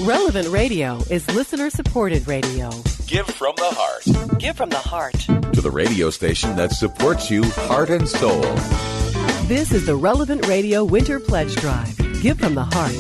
Relevant Radio is listener-supported radio. Give from the heart. Give from the heart. To the radio station that supports you heart and soul. This is the Relevant Radio Winter Pledge Drive. Give from the heart.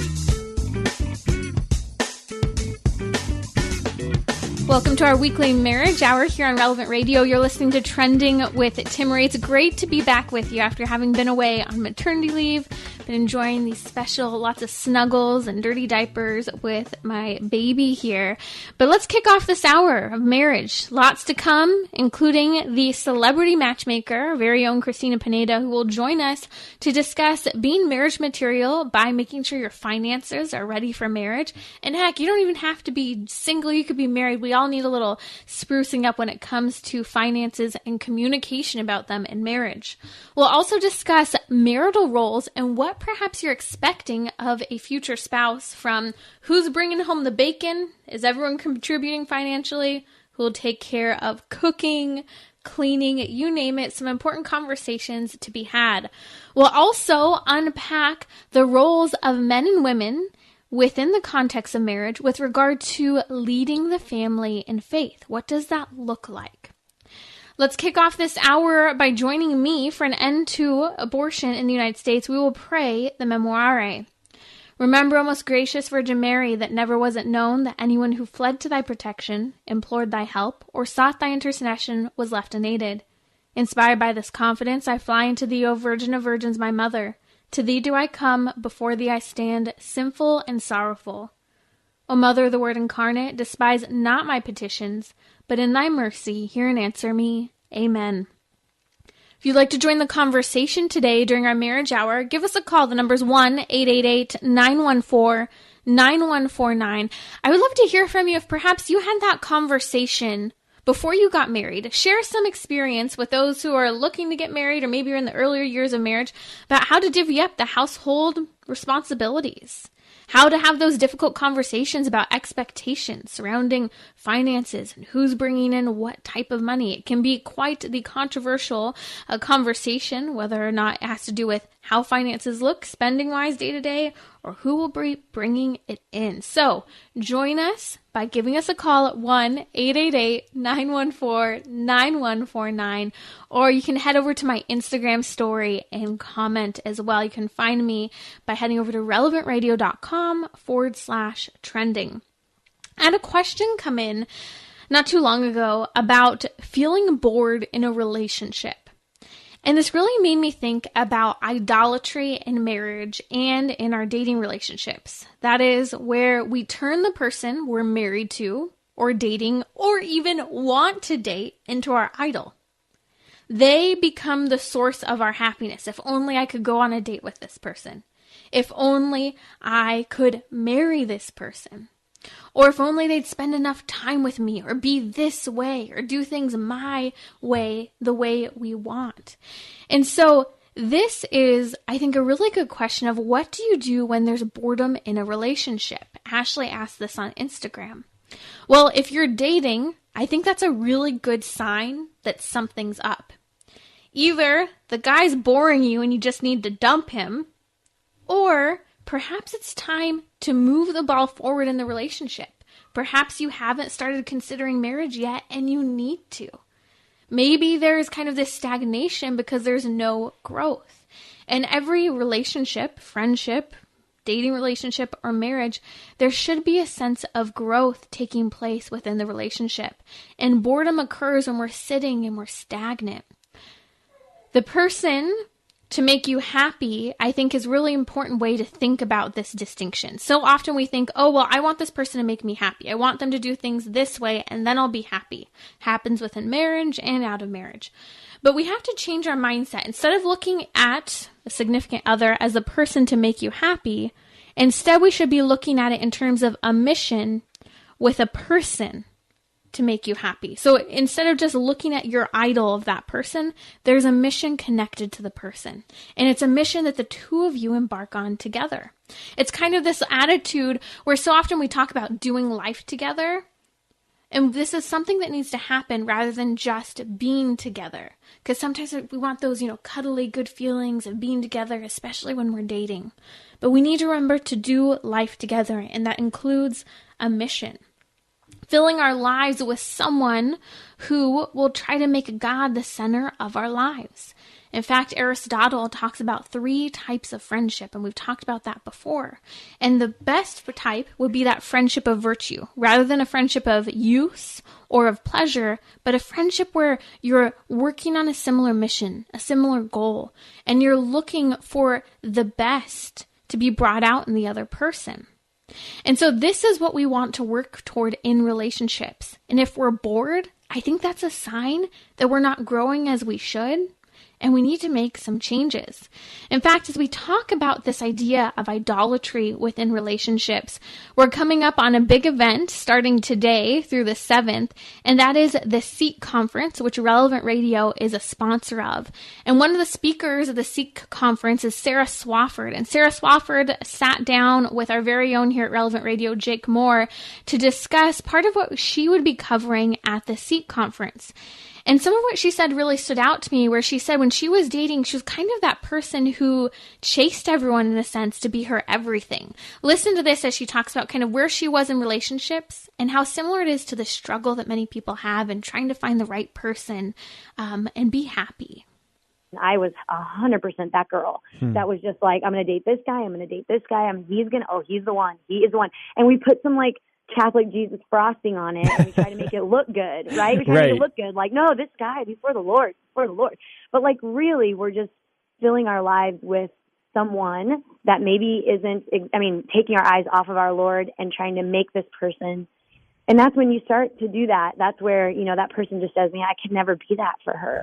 Welcome to our weekly marriage hour here on Relevant Radio. You're listening to Trending with Timmerie. It's great to be back with you after having been away on maternity leave. Been enjoying these special, lots of snuggles and dirty diapers with my baby here. But let's kick off this hour of marriage. Lots to come, including the celebrity matchmaker, our very own Cristina Pineda, who will join us to discuss being marriage material by making sure your finances are ready for marriage. And heck, you don't even have to be single. You could be married. We all need a little sprucing up when it comes to finances and communication about them in marriage. We'll also discuss marital roles and what perhaps you're expecting of a future spouse, from who's bringing home the bacon, is everyone contributing financially, who will take care of cooking, cleaning, you name it, some important conversations to be had. We'll also unpack the roles of men and women within the context of marriage with regard to leading the family in faith. What does that look like? Let's kick off this hour by joining me for an end to abortion in the United States. We will pray the Memorare. Remember, O most gracious Virgin Mary, that never was it known that anyone who fled to thy protection, implored thy help, or sought thy intercession was left unaided. Inspired by this confidence, I fly unto thee, O Virgin of Virgins, my mother. To thee do I come, before thee I stand, sinful and sorrowful. O Mother of the Word incarnate, despise not my petitions, but in thy mercy hear and answer me. Amen. If you'd like to join the conversation today during our marriage hour, give us a call. The number's 1-888-914-9149. I would love to hear from you if perhaps you had that conversation before you got married. Share some experience with those who are looking to get married, or maybe you're in the earlier years of marriage, about how to divvy up the household responsibilities. How to have those difficult conversations about expectations surrounding finances and who's bringing in what type of money. It can be quite the controversial conversation, whether or not it has to do with how finances look spending-wise day to day, or who will be bringing it in. So join us by giving us a call at 1-888-914-9149, or you can head over to my Instagram story and comment as well. You can find me by heading over to relevantradio.com/trending. I had a question come in not too long ago about feeling bored in a relationship. And this really made me think about idolatry in marriage and in our dating relationships. That is where we turn the person we're married to, or dating, or even want to date into our idol. They become the source of our happiness. If only I could go on a date with this person. If only I could marry this person. Or if only they'd spend enough time with me, or be this way, or do things my way, the way we want. And so this is, I think, a really good question of what do you do when there's boredom in a relationship? Ashley asked this on Instagram. Well, if you're dating, I think that's a really good sign that something's up. Either the guy's boring you and you just need to dump him, or perhaps it's time to move the ball forward in the relationship. Perhaps you haven't started considering marriage yet and you need to. Maybe there's kind of this stagnation because there's no growth. In every relationship, friendship, dating relationship, or marriage, there should be a sense of growth taking place within the relationship. And boredom occurs when we're sitting and we're stagnant. The person to make you happy, I think, is a really important way to think about this distinction. So often we think, oh, well, I want this person to make me happy. I want them to do things this way, and then I'll be happy. Happens within marriage and out of marriage. But we have to change our mindset. Instead of looking at a significant other as a person to make you happy, instead we should be looking at it in terms of a mission with a person to make you happy. So instead of just looking at your idol of that person, there's a mission connected to the person. And it's a mission that the two of you embark on together. It's kind of this attitude where so often we talk about doing life together. And this is something that needs to happen rather than just being together. Because sometimes we want those, cuddly good feelings of being together, especially when we're dating. But we need to remember to do life together, and that includes a mission. Filling our lives with someone who will try to make God the center of our lives. In fact, Aristotle talks about 3 types of friendship, and we've talked about that before. And the best type would be that friendship of virtue, rather than a friendship of use or of pleasure, but a friendship where you're working on a similar mission, a similar goal, and you're looking for the best to be brought out in the other person. And so this is what we want to work toward in relationships. And if we're bored, I think that's a sign that we're not growing as we should. And we need to make some changes. In fact, as we talk about this idea of idolatry within relationships, we're coming up on a big event starting today through the 7th, and that is the Seek Conference, which Relevant Radio is a sponsor of. And one of the speakers of the Seek Conference is Sarah Swafford. And Sarah Swafford sat down with our very own here at Relevant Radio, Jake Moore, to discuss part of what she would be covering at the Seek Conference. And some of what she said really stood out to me, where she said when she was dating, she was kind of that person who chased everyone in a sense to be her everything. Listen to this as she talks about kind of where she was in relationships and how similar it is to the struggle that many people have in trying to find the right person and be happy. I was 100% that girl that was just like, I'm going to date this guy. I'm going to date this guy. He's the one. He is the one. And we put some Catholic Jesus frosting on it, and we try to make it look good, right? We try to make it look good. No, this guy, he's for the Lord, But really, we're just filling our lives with someone that maybe isn't, taking our eyes off of our Lord and trying to make this person. And that's when you start to do that. That's where, that person just says, I could never be that for her.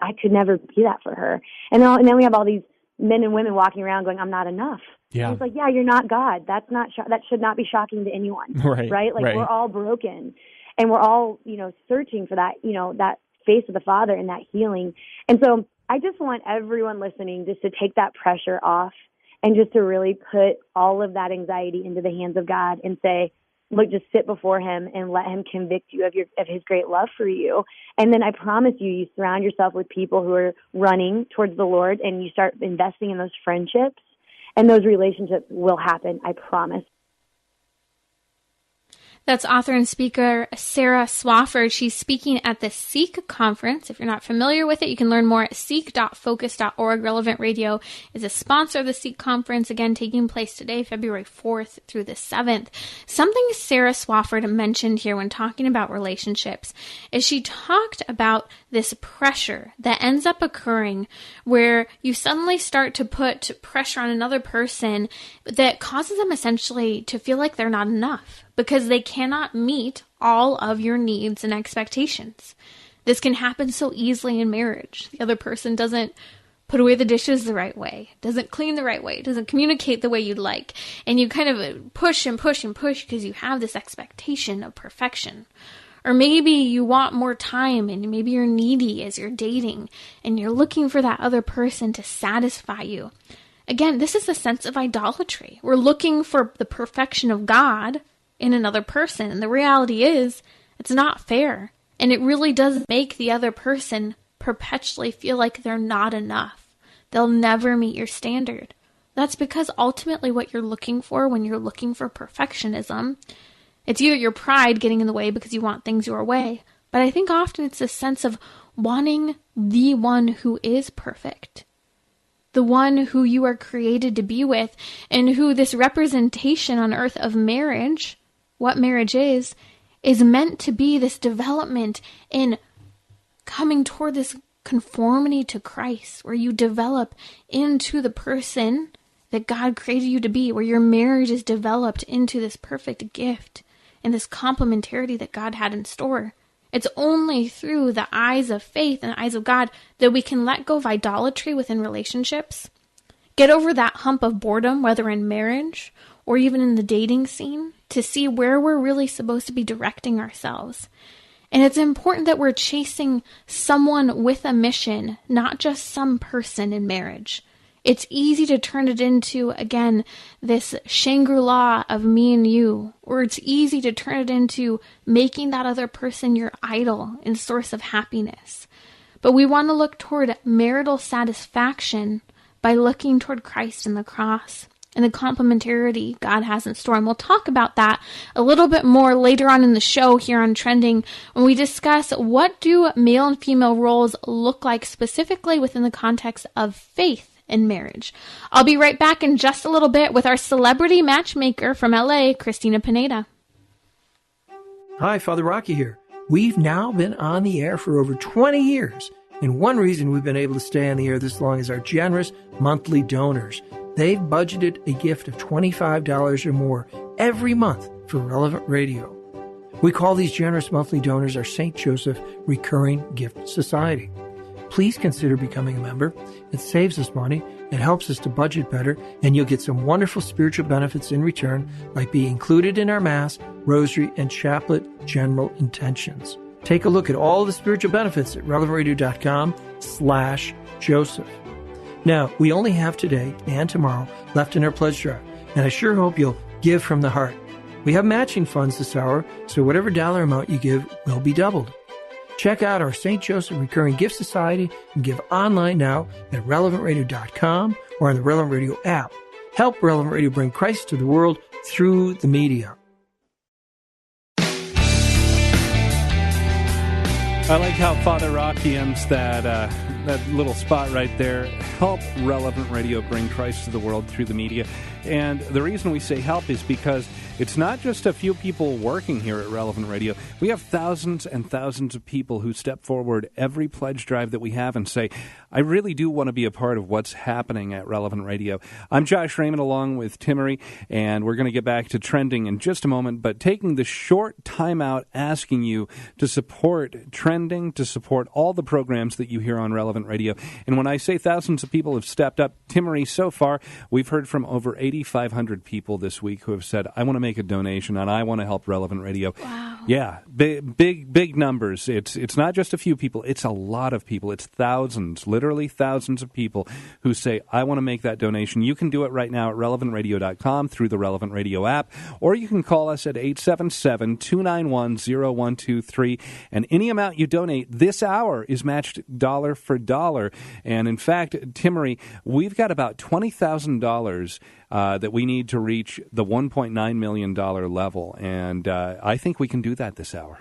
I could never be that for her. And then we have all these men and women walking around going, I'm not enough. Yeah. And it's you're not God. That should not be shocking to anyone. Right? We're all broken, and we're all, searching for that, that face of the Father and that healing. And so I just want everyone listening just to take that pressure off and just to really put all of that anxiety into the hands of God and say, look, just sit before him and let him convict you of his great love for you. And then I promise you surround yourself with people who are running towards the Lord, and you start investing in those friendships, and those relationships will happen. I promise. That's author and speaker Sarah Swafford. She's speaking at the Seek Conference. If you're not familiar with it, you can learn more at seek.focus.org. Relevant Radio is a sponsor of the Seek Conference, again, taking place today, February 4th through the 7th. Something Sarah Swafford mentioned here when talking about relationships is she talked about this pressure that ends up occurring where you suddenly start to put pressure on another person that causes them essentially to feel like they're not enough, because they cannot meet all of your needs and expectations. This can happen so easily in marriage. The other person doesn't put away the dishes the right way, doesn't clean the right way, doesn't communicate the way you'd like, and you kind of push and push and push because you have this expectation of perfection. Or maybe you want more time, and maybe you're needy as you're dating, and you're looking for that other person to satisfy you. Again, this is a sense of idolatry. We're looking for the perfection of God in another person. And the reality is, it's not fair. And it really does make the other person perpetually feel like they're not enough. They'll never meet your standard. That's because ultimately what you're looking for when you're looking for perfectionism, it's either your pride getting in the way because you want things your way, but I think often it's a sense of wanting the one who is perfect, the one who you are created to be with, and who this representation on earth of marriage, what marriage is meant to be this development in coming toward this conformity to Christ, where you develop into the person that God created you to be, where your marriage is developed into this perfect gift and this complementarity that God had in store. It's only through the eyes of faith and the eyes of God that we can let go of idolatry within relationships, get over that hump of boredom, whether in marriage or even in the dating scene, to see where we're really supposed to be directing ourselves. And it's important that we're chasing someone with a mission, not just some person in marriage. It's easy to turn it into, again, this Shangri-La of me and you, or it's easy to turn it into making that other person your idol and source of happiness. But we want to look toward marital satisfaction by looking toward Christ and the cross and the complementarity God has in store. And we'll talk about that a little bit more later on in the show here on Trending when we discuss what do male and female roles look like specifically within the context of faith in marriage. I'll be right back in just a little bit with our celebrity matchmaker from LA, Cristina Pineda. Hi, Father Rocky here. We've now been on the air for over 20 years, and one reason we've been able to stay on the air this long is our generous monthly donors. They've budgeted a gift of $25 or more every month for Relevant Radio. We call these generous monthly donors our St. Joseph Recurring Gift Society. Please consider becoming a member. It saves us money, it helps us to budget better, and you'll get some wonderful spiritual benefits in return, like being included in our Mass, Rosary, and Chaplet General Intentions. Take a look at all the spiritual benefits at relevantradio.com/Joseph. Now, we only have today and tomorrow left in our pledge drive, and I sure hope you'll give from the heart. We have matching funds this hour, so whatever dollar amount you give will be doubled. Check out our St. Joseph Recurring Gift Society and give online now at relevantradio.com or on the Relevant Radio app. Help Relevant Radio bring Christ to the world through the media. I like how Father Rocky ends that little spot right there. Help Relevant Radio bring Christ to the world through the media. And the reason we say help is because it's not just a few people working here at Relevant Radio. We have thousands and thousands of people who step forward every pledge drive that we have and say, I really do want to be a part of what's happening at Relevant Radio. I'm Josh Raymond along with Timmerie, and we're going to get back to Trending in just a moment, but taking the short time out asking you to support Trending, to support all the programs that you hear on Relevant Radio. And when I say thousands of people have stepped up, Timmerie, so far, we've heard from over 8,500 people this week who have said, I want to make a donation and I want to help Relevant Radio. Wow. Yeah, big numbers. It's not just a few people, it's a lot of people. It's thousands, literally thousands of people who say, I want to make that donation. You can do it right now at relevantradio.com through the Relevant Radio app, or you can call us at 877-291-0123, and any amount you donate this hour is matched dollar for dollar. And in fact, Timmerie, we've got about $20,000 that we need to reach the $1.9 million level, and I think we can do that this hour.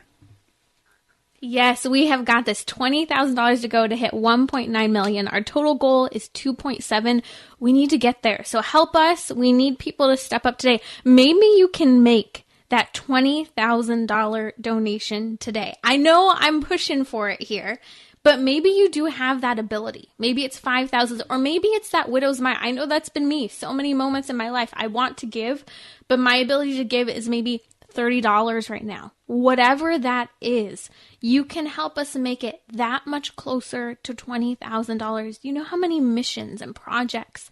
Yes, we have got this $20,000 to go to hit 1.9 million. Our total goal is 2.7. We need to get there. So help us. We need people to step up today. Maybe you can make that $20,000 donation today. I know I'm pushing for it here, but maybe you do have that ability. Maybe it's 5,000, or maybe it's that widow's mite. I know that's been me so many moments in my life. I want to give, but my ability to give is maybe $30 right now. Whatever that is, you can help us make it that much closer to $20,000. You know how many missions and projects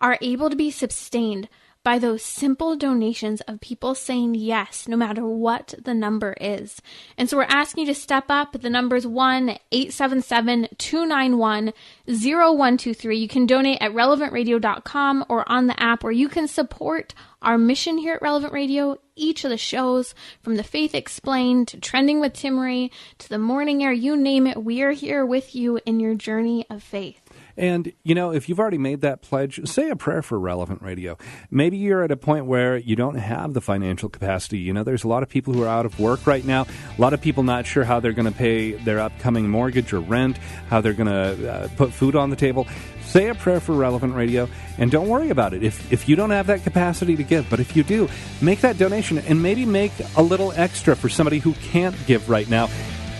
are able to be sustained by those simple donations of people saying yes, no matter what the number is. And so we're asking you to step up. The number is 1-877-291-0123. You can donate at relevantradio.com or on the app, or you can support our mission here at Relevant Radio. Each of the shows, from the Faith Explained to Trending with Timmerie to the Morning Air, you name it, we are here with you in your journey of faith. And, you know, if you've already made that pledge, say a prayer for Relevant Radio. Maybe you're at a point where you don't have the financial capacity. You know, there's a lot of people who are out of work right now. A lot of people not sure how they're going to pay their upcoming mortgage or rent, how they're going to put food on the table. Say a prayer for Relevant Radio, and don't worry about it if you don't have that capacity to give. But if you do, make that donation and maybe make a little extra for somebody who can't give right now.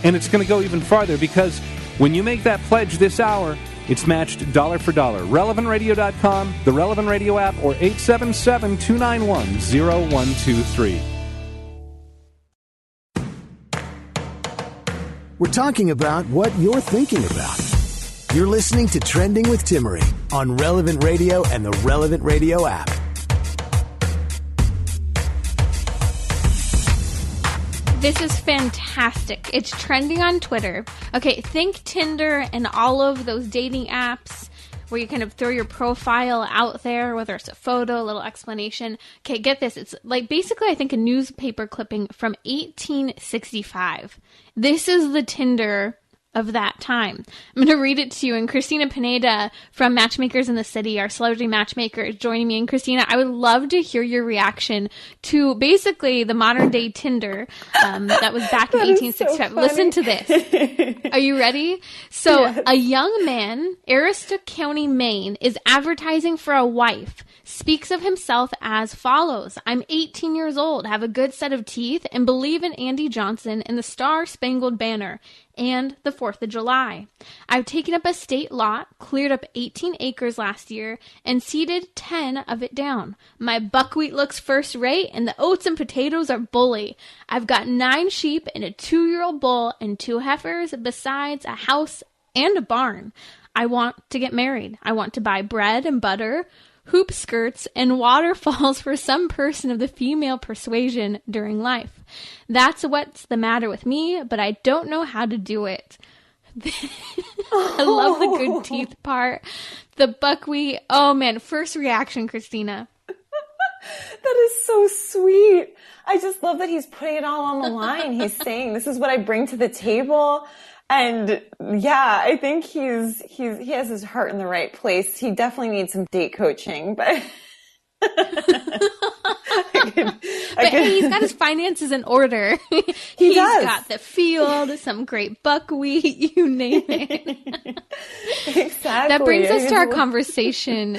And it's going to go even farther, because when you make that pledge this hour, it's matched dollar for dollar. RelevantRadio.com, the Relevant Radio app, or 877-291-0123. We're talking about what you're thinking about. You're listening to Trending with Timmerie on Relevant Radio and the Relevant Radio app. This is fantastic. It's trending on Twitter. Okay, think Tinder and all of those dating apps where you kind of throw your profile out there, whether it's a photo, a little explanation. Okay, get this. It's like basically, I think, a newspaper clipping from 1865. This is the Tinder of that time. I'm going to read it to you. And Cristina Pineda from Matchmakers in the City, our celebrity matchmaker, is joining me. And Cristina, I would love to hear your reaction to basically the modern day Tinder that was back in 1865. Listen to this. Are you ready? So yes. A young man, Aroostook County, Maine, is advertising for a wife. Speaks of himself as follows. I'm 18 years old, have a good set of teeth, and believe in Andy Johnson and the Star-Spangled Banner and the 4th of July. I've taken up a state lot, cleared up 18 acres last year, and seeded 10 of it down. My buckwheat looks first rate, and the oats and potatoes are bully. I've got 9 sheep and a 2-year-old bull and 2 heifers, besides a house and a barn. I want to get married. I want to buy bread and butter, hoop skirts, and waterfalls for some person of the female persuasion during life. That's what's the matter with me, but I don't know how to do it. I love the good teeth part. The buckwheat. Oh man, first reaction, Cristina. That is so sweet. I just love that he's putting it all on the line. He's saying, this is what I bring to the table. And yeah, I think he has his heart in the right place. He definitely needs some date coaching, but he's got his finances in order. He's got the field, some great buckwheat, you name it. Exactly. That brings us to our conversation.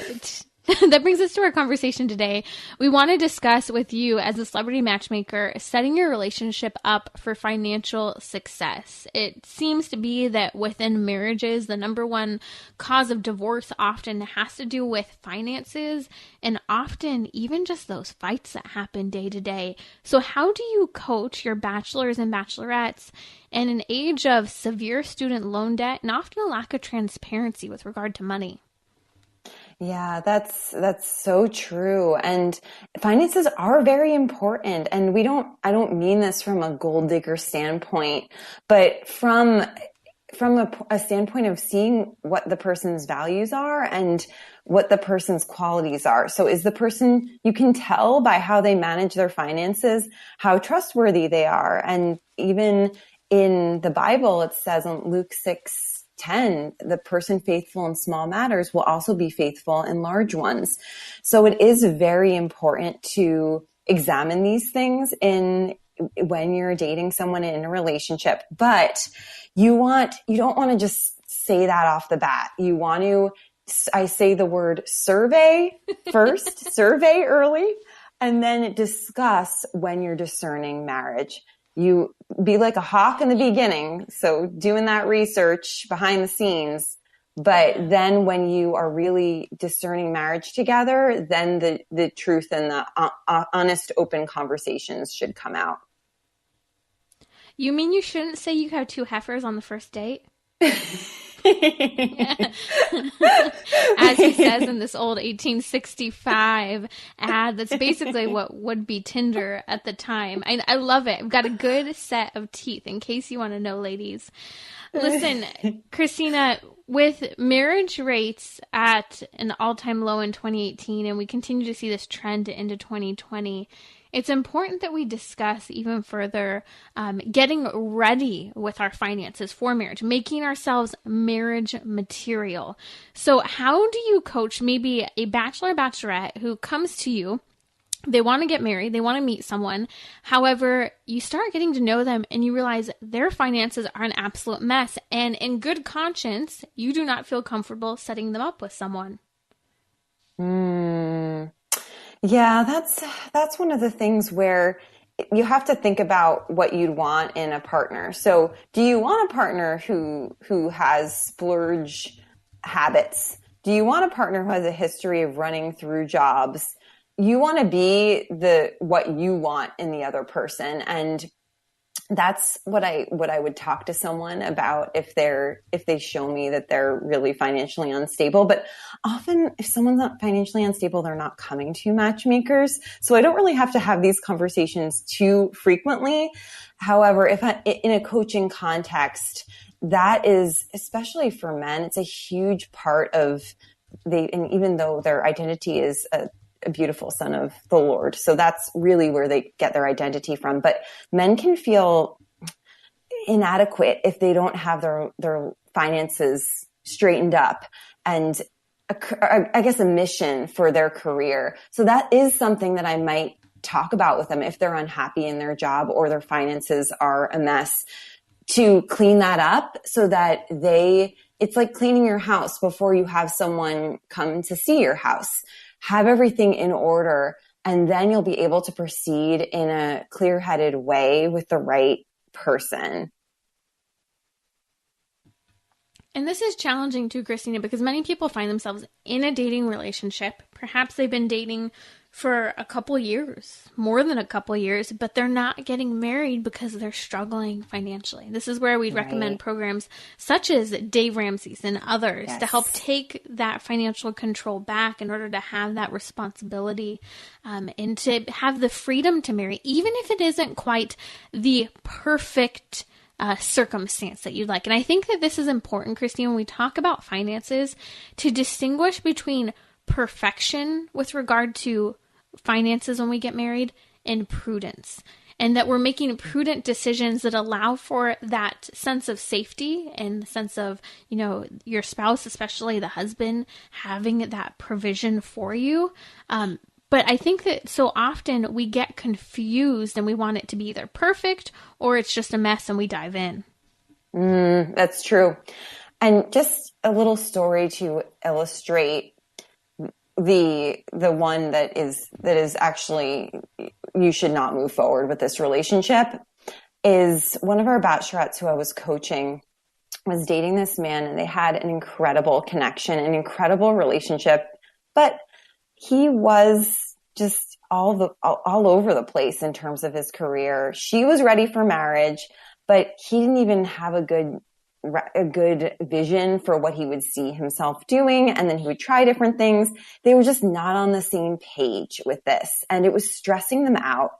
That brings us to our conversation today. We want to discuss with you as a celebrity matchmaker, setting your relationship up for financial success. It seems to be that within marriages, the number one cause of divorce often has to do with finances, and often even just those fights that happen day to day. So how do you coach your bachelors and bachelorettes in an age of severe student loan debt and often a lack of transparency with regard to money? Yeah, that's so true. And finances are very important. And I don't mean this from a gold digger standpoint, but from a standpoint of seeing what the person's values are and what the person's qualities are. So is the person, you can tell by how they manage their finances, how trustworthy they are. And even in the Bible, it says in Luke 6:10, the person faithful in small matters will also be faithful in large ones. So it is very important to examine these things when you're dating someone in a relationship. But you don't want to just say that off the bat. You want to, I say the word survey first, survey early, and then discuss when you're discerning marriage. You be like a hawk in the beginning, so doing that research behind the scenes. But then when you are really discerning marriage together, then the truth and the honest, open conversations should come out. You mean you shouldn't say you have 2 heifers on the first date? As he says in this old 1865 ad, that's basically what would be Tinder at the time. I love it. I've got a good set of teeth, in case you want to know, ladies. Listen, Cristina, with marriage rates at an all-time low in 2018, and we continue to see this trend into 2020, it's important that we discuss even further getting ready with our finances for marriage, making ourselves marriage material. So how do you coach maybe a bachelor or bachelorette who comes to you? They want to get married. They want to meet someone. However, you start getting to know them and you realize their finances are an absolute mess. And in good conscience, you do not feel comfortable setting them up with someone. Yeah, that's one of the things where you have to think about what you'd want in a partner. So do you want a partner who has splurge habits? Do you want a partner who has a history of running through jobs? You want to be what you want in the other person. And that's what I would talk to someone about if they show me that they're really financially unstable. But often if someone's not financially unstable, they're not coming to matchmakers. So I don't really have to have these conversations too frequently. However, if in a coaching context, that is, especially for men, it's a huge part of and even though their identity is a beautiful son of the Lord, so that's really where they get their identity from. But men can feel inadequate if they don't have their finances straightened up and I guess a mission for their career. So that is something that I might talk about with them if they're unhappy in their job or their finances are a mess, to clean that up so that it's like cleaning your house before you have someone come to see your house. Have everything in order, and then you'll be able to proceed in a clear-headed way with the right person. And this is challenging too, Cristina, because many people find themselves in a dating relationship. Perhaps they've been dating for a couple years, more than a couple years, but they're not getting married because they're struggling financially. This is where we'd recommend programs such as Dave Ramsey's and others to help take that financial control back in order to have that responsibility and to have the freedom to marry, even if it isn't quite the perfect circumstance that you'd like. And I think that this is important, Christine, when we talk about finances, to distinguish between perfection with regard to finances when we get married and prudence. And that we're making prudent decisions that allow for that sense of safety and the sense of, your spouse, especially the husband, having that provision for you. But I think that so often we get confused and we want it to be either perfect or it's just a mess and we dive in. That's true. And just a little story to illustrate the one that is actually, you should not move forward with this relationship, is one of our bachelorettes who I was coaching was dating this man, and they had an incredible connection, an incredible relationship, but he was just all over the place in terms of his career. She was ready for marriage, but he didn't even have a good vision for what he would see himself doing. And then he would try different things. They were just not on the same page with this. And it was stressing them out.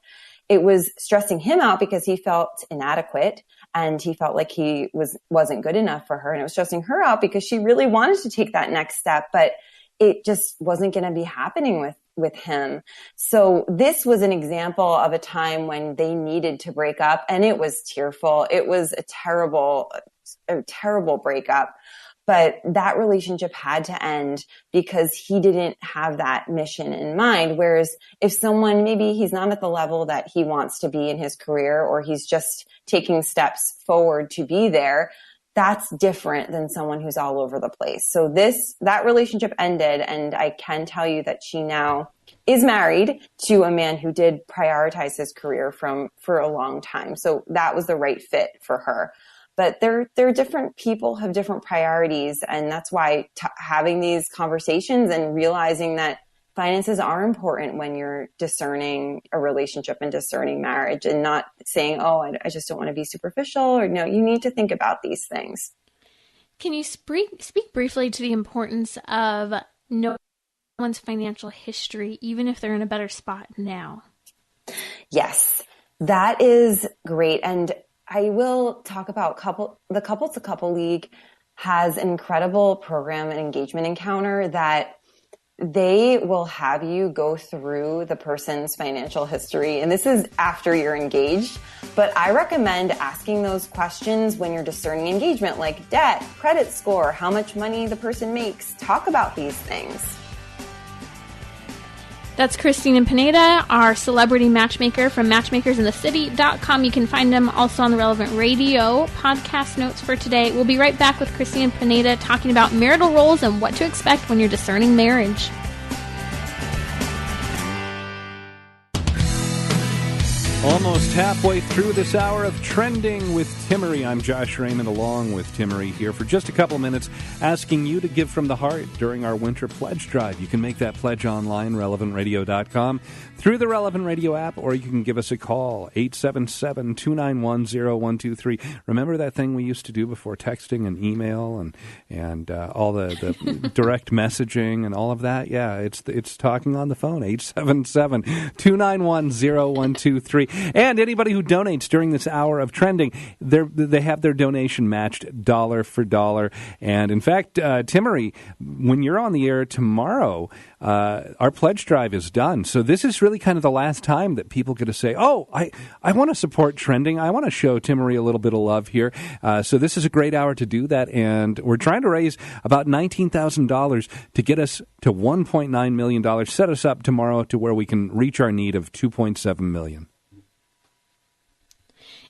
It was stressing him out because he felt inadequate and he felt like he wasn't good enough for her. And it was stressing her out because she really wanted to take that next step, but it just wasn't going to be happening with him. So this was an example of a time when they needed to break up, and it was tearful. It was a terrible breakup, but that relationship had to end because he didn't have that mission in mind. Whereas if someone, maybe he's not at the level that he wants to be in his career, or he's just taking steps forward to be there, that's different than someone who's all over the place. So that relationship ended, and I can tell you that she now is married to a man who did prioritize his career for a long time. So that was the right fit for her. But they're different people, have different priorities, and that's why having these conversations and realizing that finances are important when you're discerning a relationship and discerning marriage, and not saying, I just don't want to be superficial, or no, you need to think about these things. Can you speak briefly to the importance of knowing someone's financial history, even if they're in a better spot now? Yes, that is great. And I will talk about the Couple to Couple League has an incredible program, an engagement encounter, that they will have you go through the person's financial history. And this is after you're engaged. But I recommend asking those questions when you're discerning engagement, like debt, credit score, how much money the person makes. Talk about these things. That's Cristina Pineda, our celebrity matchmaker from matchmakersinthecity.com. You can find them also on the Relevant Radio podcast notes for today. We'll be right back with Cristina Pineda talking about marital roles and what to expect when you're discerning marriage. Almost halfway through this hour of Trending with Timmerie. I'm Josh Raymond, along with Timmerie here for just a couple minutes, asking you to give from the heart during our winter pledge drive. You can make that pledge online, relevantradio.com, through the Relevant Radio app, or you can give us a call, 877-291-0123. Remember that thing we used to do before texting and email and all the direct messaging and all of that? Yeah, it's talking on the phone, 877-291-0123. And anybody who donates during this hour of trending, they have their donation matched dollar for dollar. And in fact, Timmerie, when you're on the air tomorrow, our pledge drive is done. So this is really kind of the last time that people get to say, oh, I want to support trending. I want to show Timmerie a little bit of love here. So this is a great hour to do that. And we're trying to raise about $19,000 to get us to $1.9 million, set us up tomorrow to where we can reach our need of $2.7 million.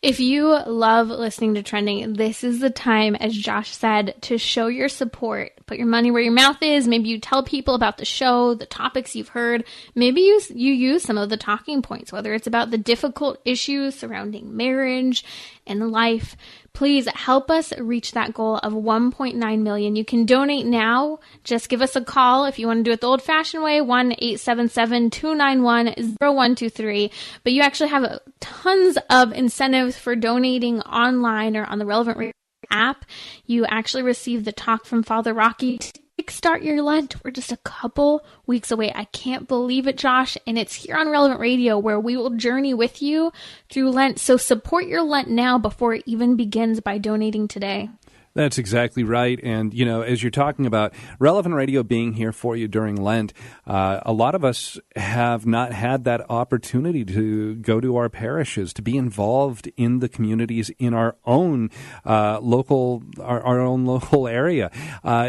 If you love listening to Trending, this is the time, as Josh said, to show your support. Put your money where your mouth is. Maybe you tell people about the show, the topics you've heard. Maybe you use some of the talking points, whether it's about the difficult issues surrounding marriage and life. Please help us reach that goal of 1.9 million. You can donate now. Just give us a call if you want to do it the old-fashioned way, 1-877-291-0123. But you actually have tons of incentives for donating online or on the Relevant Radio app. You actually receive the talk from Father Rocky to kickstart your Lent. We're just a couple weeks away. I can't believe it, Josh. And it's here on Relevant Radio where we will journey with you through Lent. So support your Lent now before it even begins by donating today. That's exactly right. And, you know, as you're talking about Relevant Radio being here for you during Lent, a lot of us have not had that opportunity to go to our parishes, to be involved in the communities in our own local area.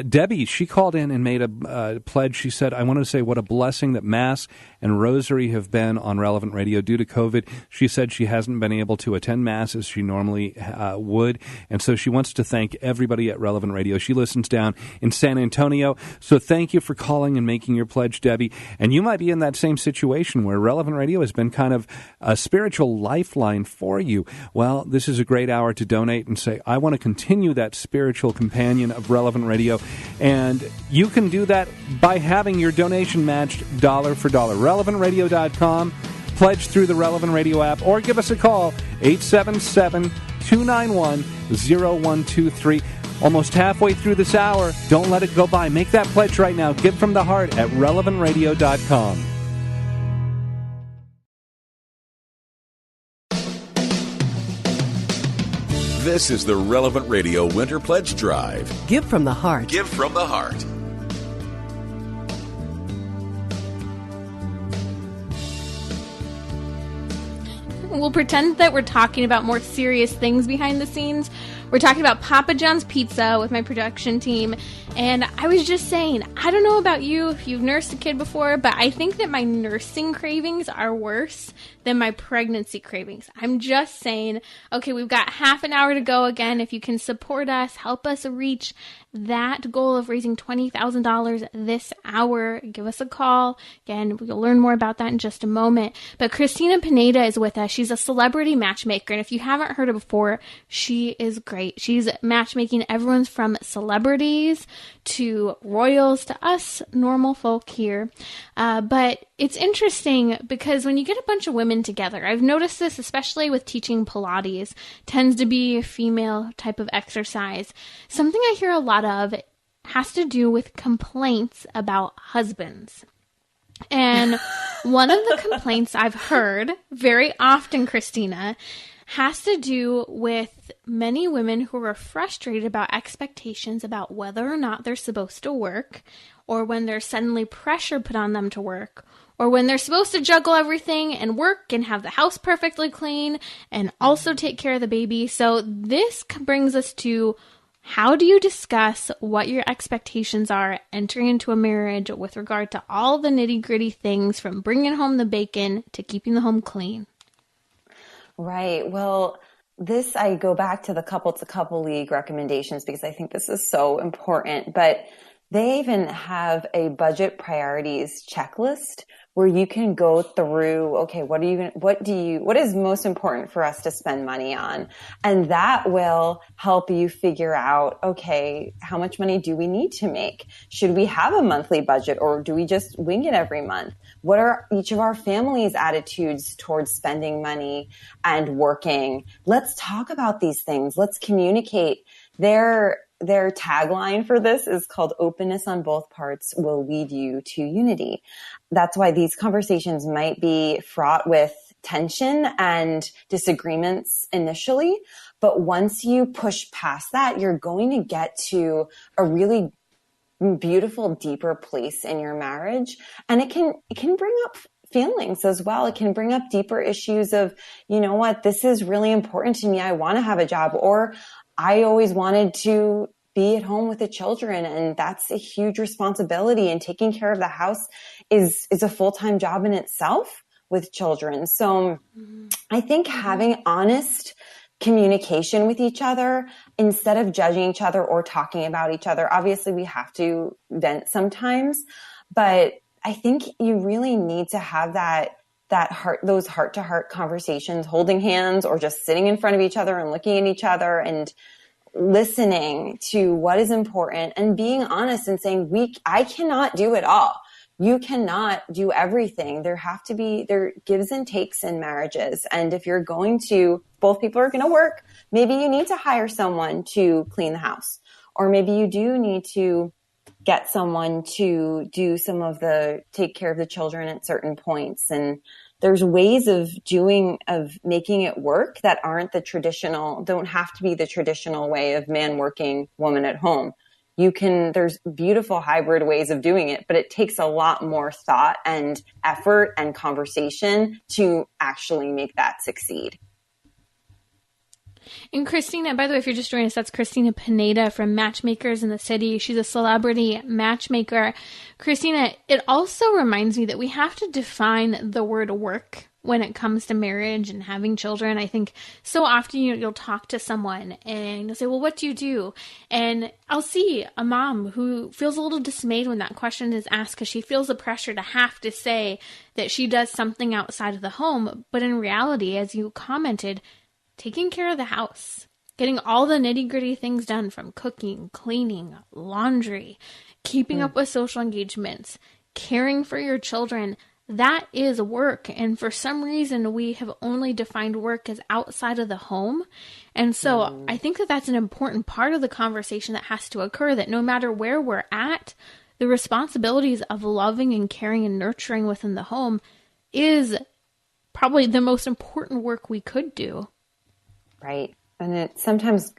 Debbie, she called in and made a pledge. She said, I want to say what a blessing that Mass and Rosary have been on Relevant Radio due to COVID. She said she hasn't been able to attend Mass as she normally would. And so she wants to thank everybody at Relevant Radio. She listens down in San Antonio. So thank you for calling and making your pledge, Debbie. And you might be in that same situation where Relevant Radio has been kind of a spiritual lifeline for you. Well, this is a great hour to donate and say, I want to continue that spiritual companion of Relevant Radio. And you can do that by having your donation matched dollar for dollar. RelevantRadio.com. Pledge through the Relevant Radio app or give us a call, 877-291-0123. Almost halfway through this hour. Don't let it go by. Make that pledge right now. Give from the heart at RelevantRadio.com. This is the Relevant Radio Winter Pledge Drive. Give from the heart. Give from the heart. We'll pretend that we're talking about more serious things behind the scenes. We're talking about Papa John's Pizza with my production team. And I was just saying, I don't know about you if you've nursed a kid before, but I think that my nursing cravings are worse than my pregnancy cravings. I'm just saying, okay, we've got half an hour to go again. If you can support us, help us reach that goal of raising $20,000 this hour, give us a call. Again, we'll learn more about that in just a moment. But Cristina Pineda is with us. She's a celebrity matchmaker. And if you haven't heard her before, she is great. She's matchmaking everyone's from celebrities to royals to us normal folk here. But it's interesting because when you get a bunch of women together, I've noticed this especially with teaching Pilates, tends to be a female type of exercise. Something I hear a lot of has to do with complaints about husbands. And one of the complaints I've heard very often, Cristina, has to do with many women who are frustrated about expectations about whether or not they're supposed to work, or when there's suddenly pressure put on them to work, or when they're supposed to juggle everything and work and have the house perfectly clean and also take care of the baby. So this brings us to, how do you discuss what your expectations are entering into a marriage with regard to all the nitty-gritty things from bringing home the bacon to keeping the home clean? Right. Well, this, I go back to the Couple to Couple League recommendations because I think this is so important, but they even have a budget priorities checklist where you can go through, okay, what is most important for us to spend money on? And that will help you figure out, okay, how much money do we need to make? Should we have a monthly budget or do we just wing it every month? What are each of our family's attitudes towards spending money and working? Let's talk about these things. Let's communicate. Their tagline for this is called "Openness on both parts will lead you to unity." That's why these conversations might be fraught with tension and disagreements initially. But once you push past that, you're going to get to a really beautiful, deeper place in your marriage. And it can bring up feelings as well. It can bring up deeper issues of, you know what, this is really important to me. I want to have a job, or I always wanted to be at home with the children. And that's a huge responsibility. And taking care of the house is a full-time job in itself with children. So I think having honest communication with each other instead of judging each other or talking about each other. Obviously, we have to vent sometimes, but I think you really need to have those heart-to-heart conversations, holding hands or just sitting in front of each other and looking at each other and listening to what is important and being honest and saying, I cannot do it all. You cannot do everything. There gives and takes in marriages. And if both people are going to work, maybe you need to hire someone to clean the house, or maybe you do need to get someone to do take care of the children at certain points. And there's ways of making it work that don't have to be the traditional way of man working, woman at home. There's beautiful hybrid ways of doing it, but it takes a lot more thought and effort and conversation to actually make that succeed. And Cristina, by the way, if you're just joining us, that's Cristina Pineda from Matchmakers in the City. She's a celebrity matchmaker. Cristina, it also reminds me that we have to define the word work when it comes to marriage and having children. I think so often you'll talk to someone and you'll say, well, what do you do? And I'll see a mom who feels a little dismayed when that question is asked because she feels the pressure to have to say that she does something outside of the home. But in reality, as you commented, taking care of the house, getting all the nitty-gritty things done from cooking, cleaning, laundry, keeping up with social engagements, caring for your children, that is work. And for some reason, we have only defined work as outside of the home. And so I think that that's an important part of the conversation that has to occur, that no matter where we're at, the responsibilities of loving and caring and nurturing within the home is probably the most important work we could do. Right. And it sometimes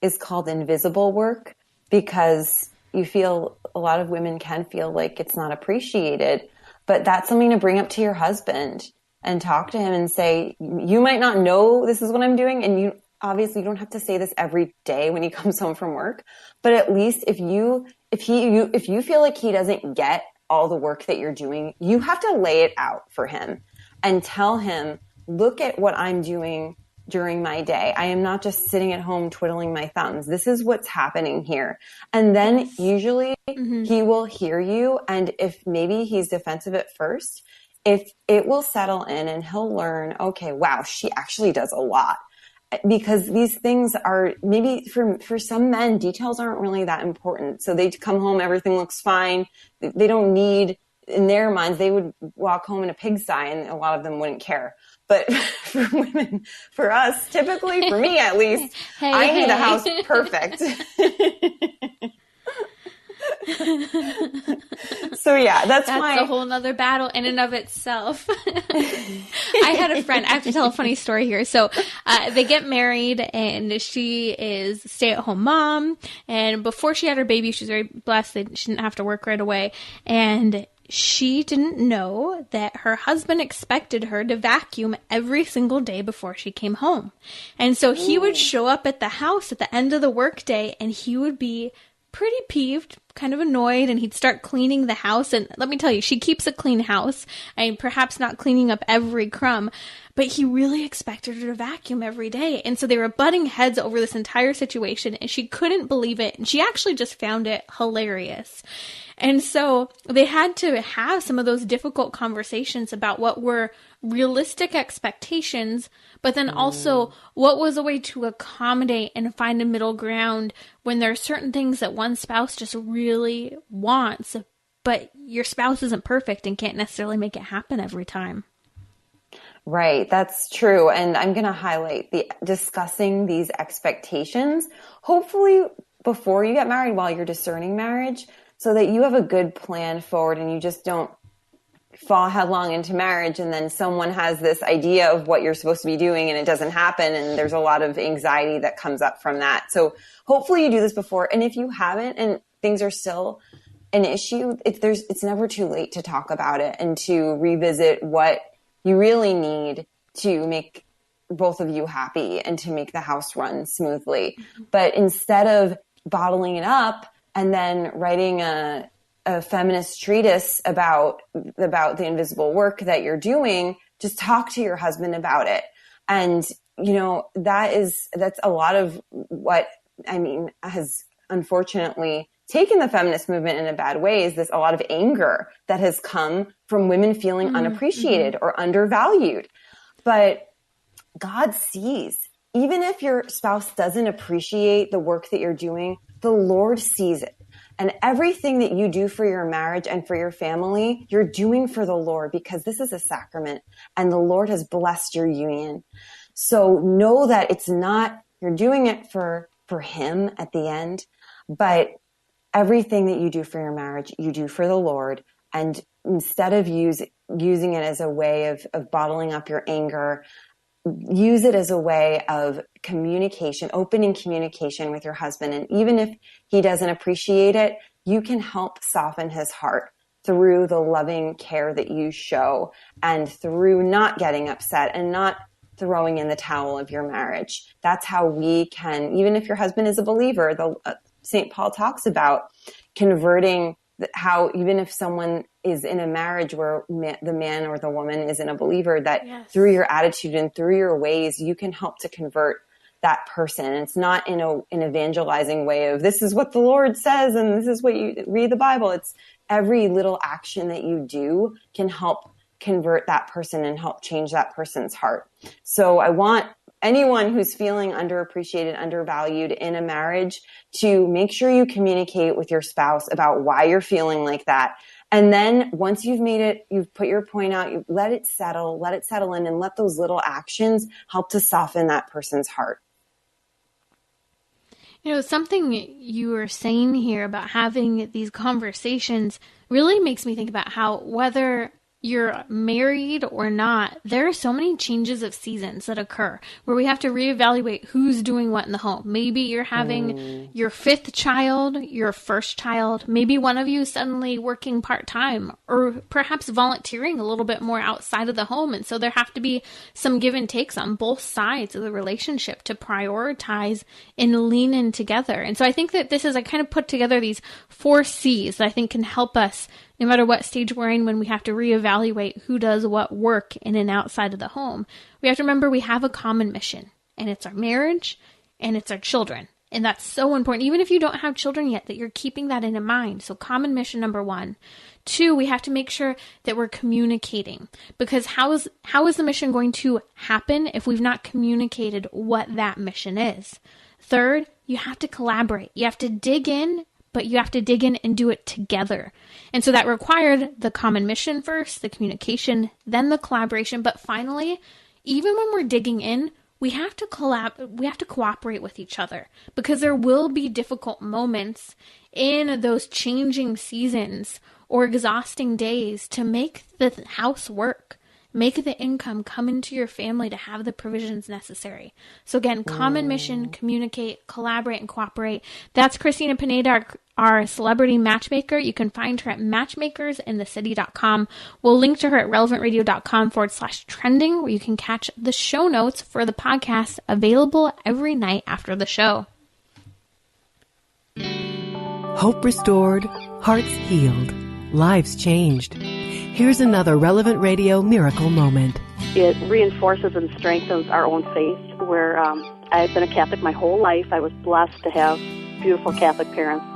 is called invisible work because a lot of women can feel like it's not appreciated. But that's something to bring up to your husband and talk to him and say, you might not know this is what I'm doing. And you don't have to say this every day when he comes home from work. But at least if you feel like he doesn't get all the work that you're doing, you have to lay it out for him and tell him, look at what I'm doing during my day. I am not just sitting at home twiddling my thumbs. This is what's happening here. And then usually he will hear you. And if maybe he's defensive at first, if it will settle in and he'll learn, okay, wow, she actually does a lot. Because these things are maybe for some men, details aren't really that important. So they come home, everything looks fine. They don't need, in their minds, they would walk home in a pigsty and a lot of them wouldn't care. But for women, for us, typically, for me at least, I need the house perfect. So yeah, that's a whole nother battle in and of itself. I had a friend, I have to tell a funny story here. So they get married and she is a stay-at-home mom. And before she had her baby, she was very blessed that she didn't have to work right away. And she didn't know that her husband expected her to vacuum every single day before she came home. And so he would show up at the house at the end of the workday and he would be pretty peeved, kind of annoyed, and he'd start cleaning the house. And let me tell you, she keeps a clean house. I mean, perhaps not cleaning up every crumb, but he really expected her to vacuum every day. And so they were butting heads over this entire situation and she couldn't believe it. And she actually just found it hilarious. And so they had to have some of those difficult conversations about what were realistic expectations, but then also what was a way to accommodate and find a middle ground when there are certain things that one spouse just really wants, but your spouse isn't perfect and can't necessarily make it happen every time. Right. That's true. And I'm going to highlight discussing these expectations, hopefully before you get married, while you're discerning marriage, so that you have a good plan forward and you just don't fall headlong into marriage and then someone has this idea of what you're supposed to be doing and it doesn't happen. And there's a lot of anxiety that comes up from that. So hopefully you do this before. And if you haven't and things are still an issue, it's never too late to talk about it and to revisit what you really need to make both of you happy and to make the house run smoothly. But instead of bottling it up and then writing a feminist treatise about the invisible work that you're doing, just talk to your husband about it. And, that's a lot of what, has unfortunately taken the feminist movement in a bad way, is a lot of anger that has come from women feeling unappreciated or undervalued. But God sees, even if your spouse doesn't appreciate the work that you're doing, the Lord sees it. And everything that you do for your marriage and for your family, you're doing for the Lord, because this is a sacrament and the Lord has blessed your union. So know that you're doing it for him at the end, but everything that you do for your marriage, you do for the Lord. And instead of using it as a way of bottling up your anger, use it as a way of communication, opening communication with your husband. And even if he doesn't appreciate it, you can help soften his heart through the loving care that you show and through not getting upset and not throwing in the towel of your marriage. That's how we can, even if your husband is a believer, St. Paul talks about converting how even if someone is in a marriage where the man or the woman isn't a believer, that through your attitude and through your ways, you can help to convert that person. It's not in an evangelizing way of this is what the Lord says and this is what you read the Bible. It's every little action that you do can help convert that person and help change that person's heart. So I want anyone who's feeling underappreciated, undervalued in a marriage to make sure you communicate with your spouse about why you're feeling like that. And then once you've put your point out, you let it settle in and let those little actions help to soften that person's heart. Something you were saying here about having these conversations really makes me think about how whether you're married or not, there are so many changes of seasons that occur where we have to reevaluate who's doing what in the home. Maybe you're having your 5th child, your 1st child. Maybe one of you is suddenly working part-time or perhaps volunteering a little bit more outside of the home. And so there have to be some give and takes on both sides of the relationship to prioritize and lean in together. And so I think that I kind of put together these 4 C's that I think can help us no matter what stage we're in when we have to reevaluate who does what work in and outside of the home. We have to remember we have a common mission, and it's our marriage and it's our children. And that's so important. Even if you don't have children yet, that you're keeping that in mind. So common mission number 1. 2, we have to make sure that we're communicating, because how is the mission going to happen if we've not communicated what that mission is? 3rd, you have to collaborate. You have to dig in, but you have to dig in and do it together. And so that required the common mission first, the communication, then the collaboration. But finally, even when we're digging in, we have to cooperate with each other, because there will be difficult moments in those changing seasons or exhausting days to make the house work. Make the income come into your family to have the provisions necessary. So again, common mission, communicate, collaborate, and cooperate. That's Cristina Pineda, our celebrity matchmaker. You can find her at matchmakersinthecity.com. We'll link to her at relevantradio.com/trending, where you can catch the show notes for the podcast, available every night after the show. Hope restored, hearts healed, lives changed. Here's another Relevant Radio miracle moment. It reinforces and strengthens our own faith, where I've been a Catholic my whole life. I was blessed to have beautiful Catholic parents.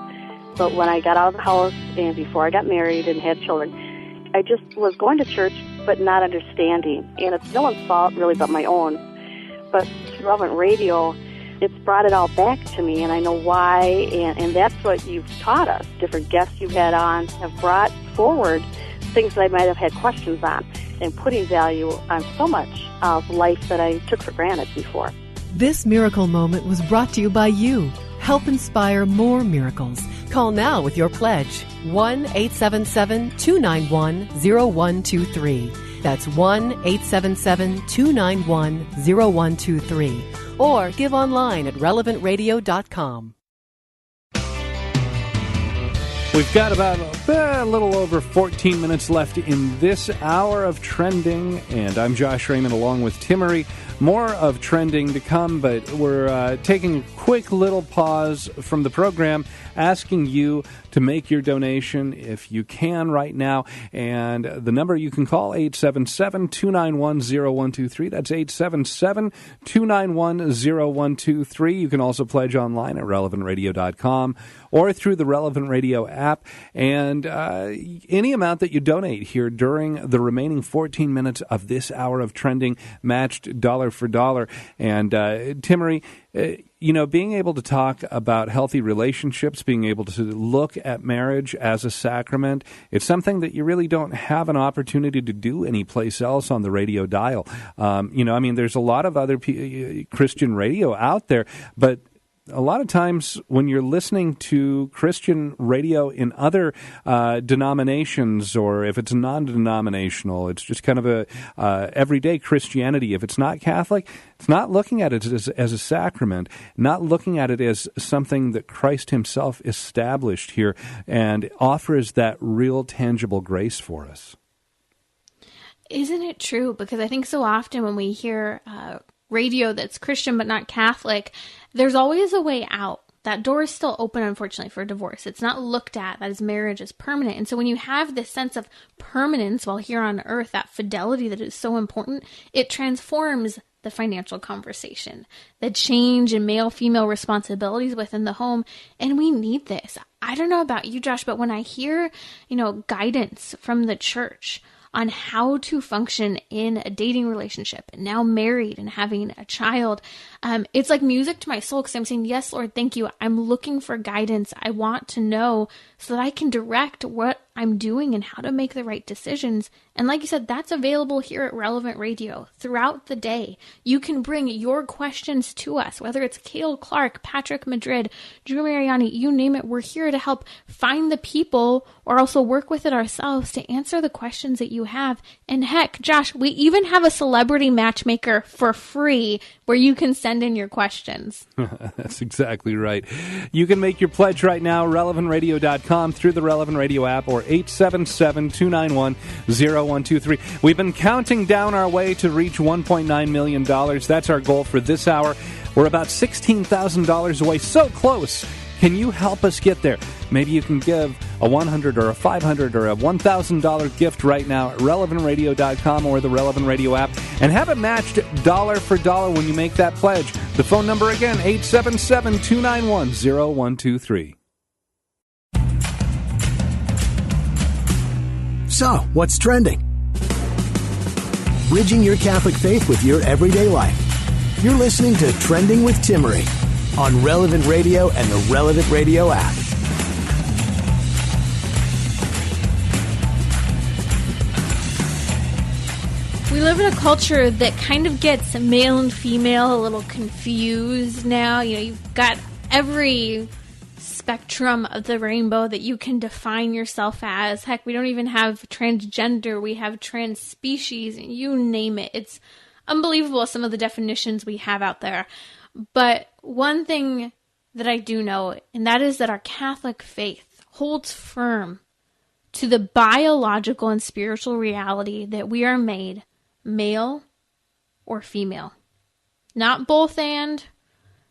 But when I got out of the house and before I got married and had children, I just was going to church but not understanding. And it's no one's fault really but my own. But Relevant Radio, it's brought it all back to me, and I know why. And that's what you've taught us. Different guests you've had on have brought forward things that I might have had questions on, and putting value on so much of life that I took for granted before. This miracle moment was brought to you by you. Help inspire more miracles. Call now with your pledge. 1-877-291-0123. That's 1-877-291-0123. Or give online at relevantradio.com. We've got about a little over 14 minutes left in this hour of Trending, and I'm Josh Raymond along with Timmerie. More of Trending to come, but we're taking a quick little pause from the program, asking you to make your donation if you can right now. And the number you can call, 877-291-0123. That's 877-291-0123. You can also pledge online at relevantradio.com or through the Relevant Radio app. And any amount that you donate here during the remaining 14 minutes of this hour of Trending, matched dollar for dollar. And Timmerie, being able to talk about healthy relationships, being able to look at marriage as a sacrament, it's something that you really don't have an opportunity to do anyplace else on the radio dial. There's a lot of other Christian radio out there, but a lot of times when you're listening to Christian radio in other denominations, or if it's non-denominational, it's just kind of a everyday Christianity. If it's not Catholic, it's not looking at it as a sacrament, not looking at it as something that Christ himself established here and offers that real tangible grace for us. Isn't it true? Because I think so often when we hear radio that's Christian but not Catholic, there's always a way out. That door is still open, unfortunately, for divorce. It's not looked at as marriage is permanent. And so when you have this sense of permanence while here on earth, that fidelity that is so important, it transforms the financial conversation, the change in male-female responsibilities within the home. And we need this. I don't know about you, Josh, but when I hear, guidance from the church on how to function in a dating relationship, and now married and having a child, it's like music to my soul, because I'm saying, yes, Lord, thank you. I'm looking for guidance. I want to know so that I can direct what I'm doing and how to make the right decisions. And like you said, that's available here at Relevant Radio throughout the day. You can bring your questions to us, whether it's Cale Clark, Patrick Madrid, Drew Mariani, you name it. We're here to help find the people, or also work with it ourselves to answer the questions that you have. And heck, Josh, we even have a celebrity matchmaker for free where you can send in your questions. That's exactly right. You can make your pledge right now, relevantradio.com, through the Relevant Radio app, or 877-291-0123. We've been counting down our way to reach $1.9 million. That's our goal for this hour. We're about $16,000 away. So close. Can you help us get there? Maybe you can give a $100 or a $500 or a $1,000 gift right now at relevantradio.com or the Relevant Radio app, and have it matched dollar for dollar when you make that pledge. The phone number again, 877-291-0123. So, what's trending? Bridging your Catholic faith with your everyday life. You're listening to Trending with Timmerie on Relevant Radio and the Relevant Radio app. We live in a culture that kind of gets male and female a little confused now. You've got every spectrum of the rainbow that you can define yourself as. Heck, we don't even have transgender. We have trans species, you name it. It's unbelievable some of the definitions we have out there. But one thing that I do know, and that is that our Catholic faith holds firm to the biological and spiritual reality that we are made male or female. Not both and,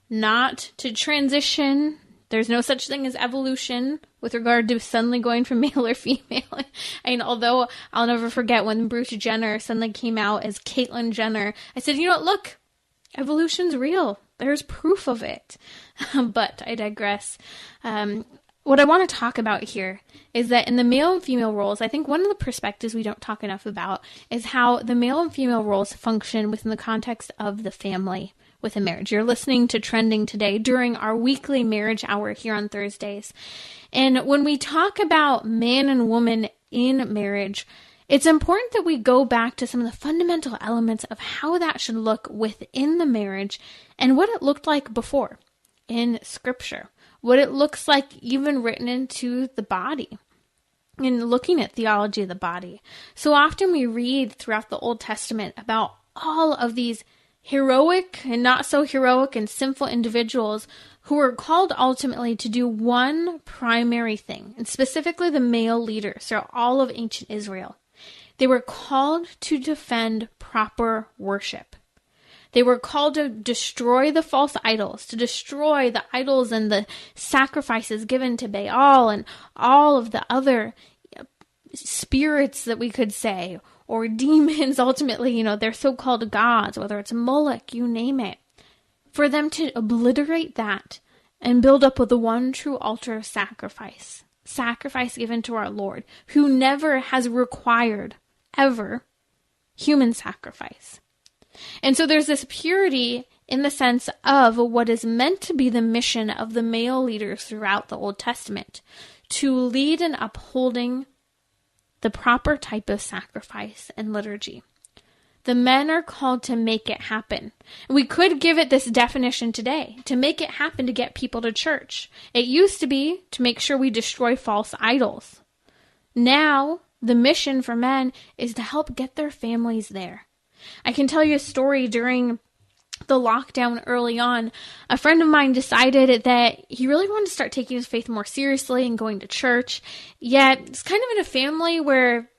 not to transition. There's no such thing as evolution with regard to suddenly going from male or female. Although I'll never forget when Bruce Jenner suddenly came out as Caitlyn Jenner, I said, look, evolution's real. There's proof of it. But I digress. What I want to talk about here is that in the male and female roles, I think one of the perspectives we don't talk enough about is how the male and female roles function within the context of the family within marriage. You're listening to Trending today during our weekly marriage hour here on Thursdays. And when we talk about man and woman in marriage, it's important that we go back to some of the fundamental elements of how that should look within the marriage and what it looked like before. in Scripture, what it looks like even written into the body, and looking at theology of the body. So often we read throughout the Old Testament about all of these heroic and not so heroic and sinful individuals who were called ultimately to do one primary thing, and specifically the male leaders throughout all of ancient Israel. They were called to defend proper worship. They were called to destroy the false idols, to destroy the idols and the sacrifices given to Baal and all of the other spirits that we could say, or demons, ultimately, their so-called gods, whether it's Moloch, you name it. For them to obliterate that and build up with the one true altar of sacrifice given to our Lord, who never has required, ever, human sacrifice. And so there's this purity in the sense of what is meant to be the mission of the male leaders throughout the Old Testament, to lead in upholding the proper type of sacrifice and liturgy. The men are called to make it happen. We could give it this definition today, to make it happen to get people to church. It used to be to make sure we destroy false idols. Now, the mission for men is to help get their families there. I can tell you a story during the lockdown early on. A friend of mine decided that he really wanted to start taking his faith more seriously and going to church. Yet, it's kind of in a family where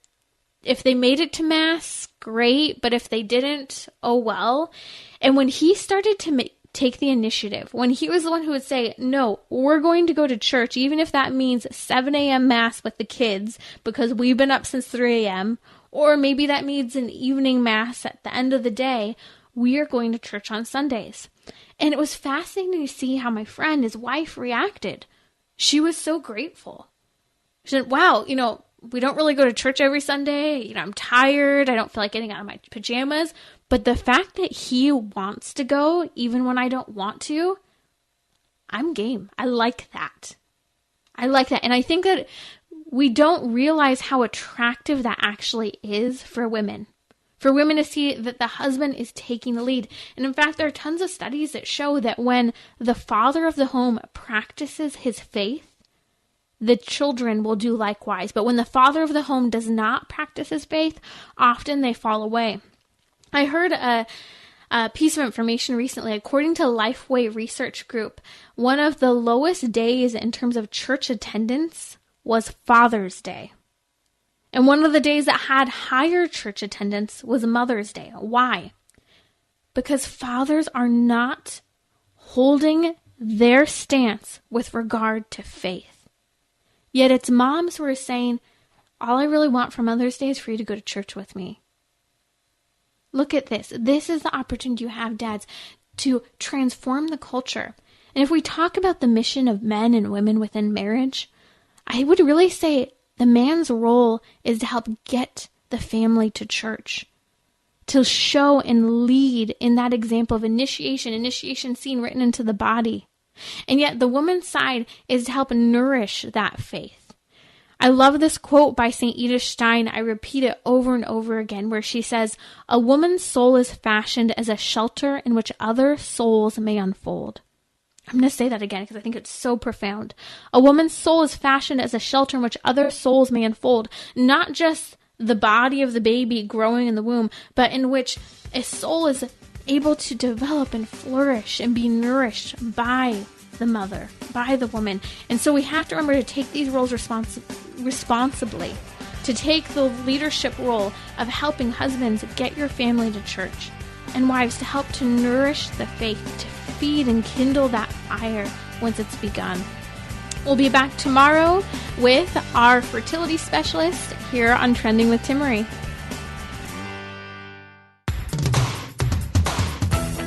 if they made it to Mass, great, but if they didn't, oh well. And when he started to take the initiative, when he was the one who would say, no, we're going to go to church, even if that means 7 a.m. Mass with the kids, because we've been up since 3 a.m., or maybe that means an evening Mass at the end of the day, we are going to church on Sundays. And it was fascinating to see how my friend, his wife, reacted. She was so grateful. She said, wow, we don't really go to church every Sunday. I'm tired. I don't feel like getting out of my pajamas. But the fact that he wants to go, even when I don't want to, I'm game. I like that. And I think that we don't realize how attractive that actually is for women. For women to see that the husband is taking the lead. And in fact, there are tons of studies that show that when the father of the home practices his faith, the children will do likewise. But when the father of the home does not practice his faith, often they fall away. I heard a piece of information recently. According to Lifeway Research Group, one of the lowest days in terms of church attendance was Father's Day. And one of the days that had higher church attendance was Mother's Day. Why? Because fathers are not holding their stance with regard to faith. Yet it's moms who are saying, all I really want for Mother's Day is for you to go to church with me. Look at this. This is the opportunity you have, dads, to transform the culture. And if we talk about the mission of men and women within marriage, I would really say the man's role is to help get the family to church, to show and lead in that example of initiation seen written into the body. And yet the woman's side is to help nourish that faith. I love this quote by St. Edith Stein. I repeat it over and over again, where she says, "A woman's soul is fashioned as a shelter in which other souls may unfold." I'm going to say that again because I think it's so profound. A woman's soul is fashioned as a shelter in which other souls may unfold, not just the body of the baby growing in the womb, but in which a soul is able to develop and flourish and be nourished by the mother, by the woman. And so we have to remember to take these roles responsibly, to take the leadership role of helping husbands get your family to church, and wives to help to nourish the faith, to feed and kindle that fire once it's begun. We'll be back tomorrow with our fertility specialist here on Trending with Timmerie.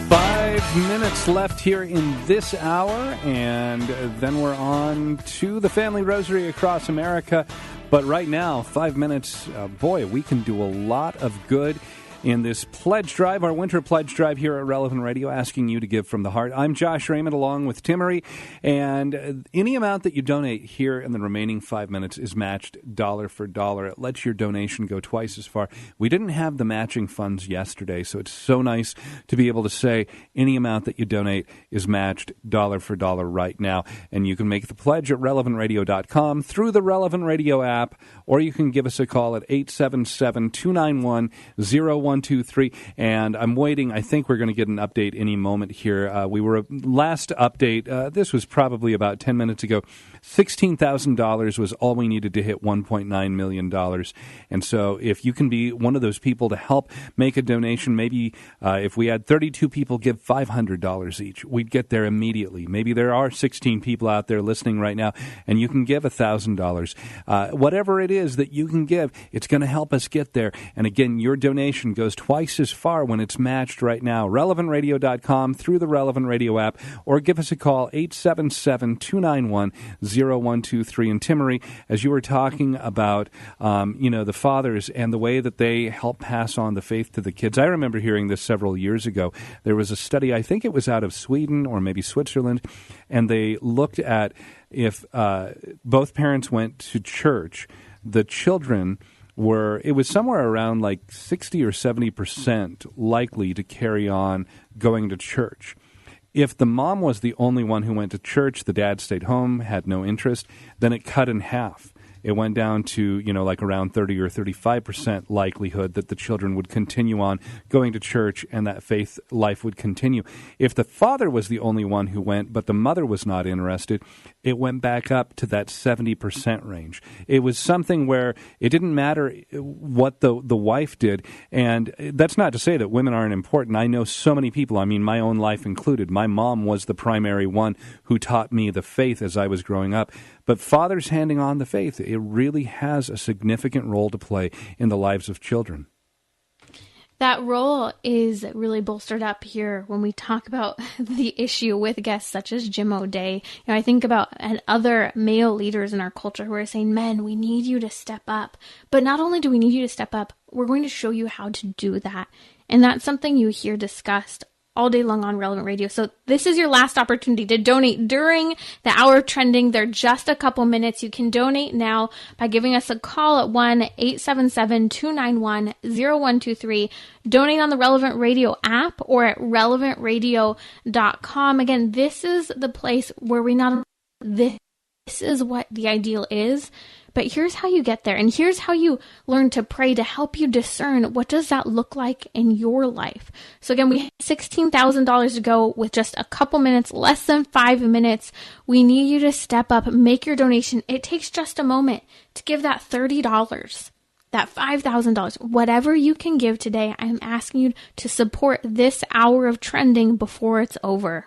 5 minutes left here in this hour, and then we're on to the Family Rosary across America. But right now, 5 minutes, boy, we can do a lot of good. in this pledge drive, our winter pledge drive here at Relevant Radio, asking you to give from the heart. I'm Josh Raymond along with Timmerie, and any amount that you donate here in the remaining 5 minutes is matched dollar for dollar. It lets your donation go twice as far. We didn't have the matching funds yesterday, so it's so nice to be able to say any amount that you donate is matched dollar for dollar right now. And you can make the pledge at relevantradio.com through the Relevant Radio app, or you can give us a call at 877-291-0123. And I'm waiting. I think we're going to get an update any moment here. We were last update. This was probably about 10 minutes ago. $16,000 was all we needed to hit $1.9 million. And so if you can be one of those people to help make a donation, maybe if we had 32 people give $500 each, we'd get there immediately. Maybe there are 16 people out there listening right now, and you can give $1,000. Whatever it is that you can give, it's going to help us get there. And again, your donation goes twice as far when it's matched right now. RelevantRadio.com through the Relevant Radio app, or give us a call, 877-291-0123. And Timmerie, as you were talking about, the fathers and the way that they help pass on the faith to the kids, I remember hearing this several years ago. There was a study, I think it was out of Sweden or maybe Switzerland, and they looked at if both parents went to church, the children it was somewhere around like 60 or 70% likely to carry on going to church. If the mom was the only one who went to church, the dad stayed home, had no interest, then it cut in half. It went down to, like around 30 or 35% likelihood that the children would continue on going to church and that faith life would continue. If the father was the only one who went, but the mother was not interested, it went back up to that 70% range. It was something where it didn't matter what the wife did. And that's not to say that women aren't important. I know so many people, I mean, my own life included. My mom was the primary one who taught me the faith as I was growing up. But fathers handing on the faith, it really has a significant role to play in the lives of children. That role is really bolstered up here when we talk about the issue with guests such as Jim O'Day. I think about other male leaders in our culture who are saying, men, we need you to step up. But not only do we need you to step up, we're going to show you how to do that. And that's something you hear discussed all day long on Relevant Radio. So this is your last opportunity to donate during the hour of trending. They're just a couple minutes. You can donate now by giving us a call at 1-877-291-0123. Donate on the Relevant Radio app or at relevantradio.com. Again, this is the place where this is what the ideal is. But here's how you get there, and here's how you learn to pray to help you discern what does that look like in your life. So again, we have $16,000 to go with just a couple minutes, less than 5 minutes. We need you to step up, make your donation. It takes just a moment to give that $30, that $5,000, whatever you can give today. I'm asking you to support this hour of trending before it's over.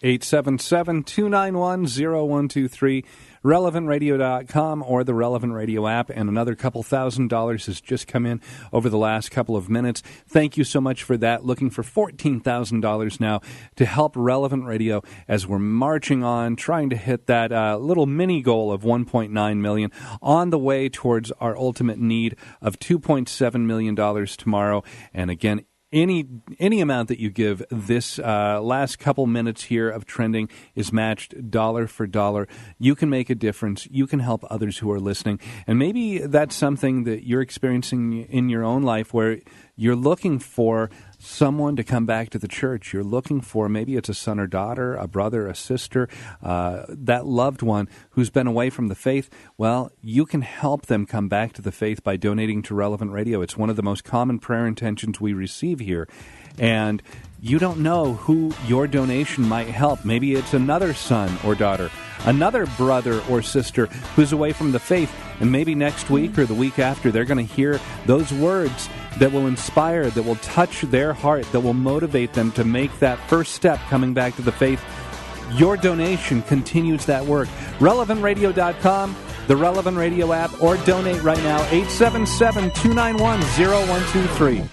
877-291-0123. RelevantRadio.com or the Relevant Radio app, and another couple $1,000 has just come in over the last couple of minutes. Thank you so much for that. Looking for $14,000 now to help Relevant Radio as we're marching on, trying to hit that little mini goal of $1.9 million, on the way towards our ultimate need of $2.7 million tomorrow. And again, any amount that you give this last couple minutes here of trending is matched dollar for dollar. You can make a difference. You can help others who are listening. And maybe that's something that you're experiencing in your own life where you're looking for someone to come back to the church. You're looking for, maybe it's a son or daughter, a brother, a sister, that loved one who's been away from the faith. Well, you can help them come back to the faith by donating to Relevant Radio. It's one of the most common prayer intentions we receive here. And you don't know who your donation might help. Maybe it's another son or daughter, another brother or sister who's away from the faith. And maybe next week or the week after, they're going to hear those words that will inspire, that will touch their heart, that will motivate them to make that first step coming back to the faith. Your donation continues that work. RelevantRadio.com, the Relevant Radio app, or donate right now, 877-291-0123.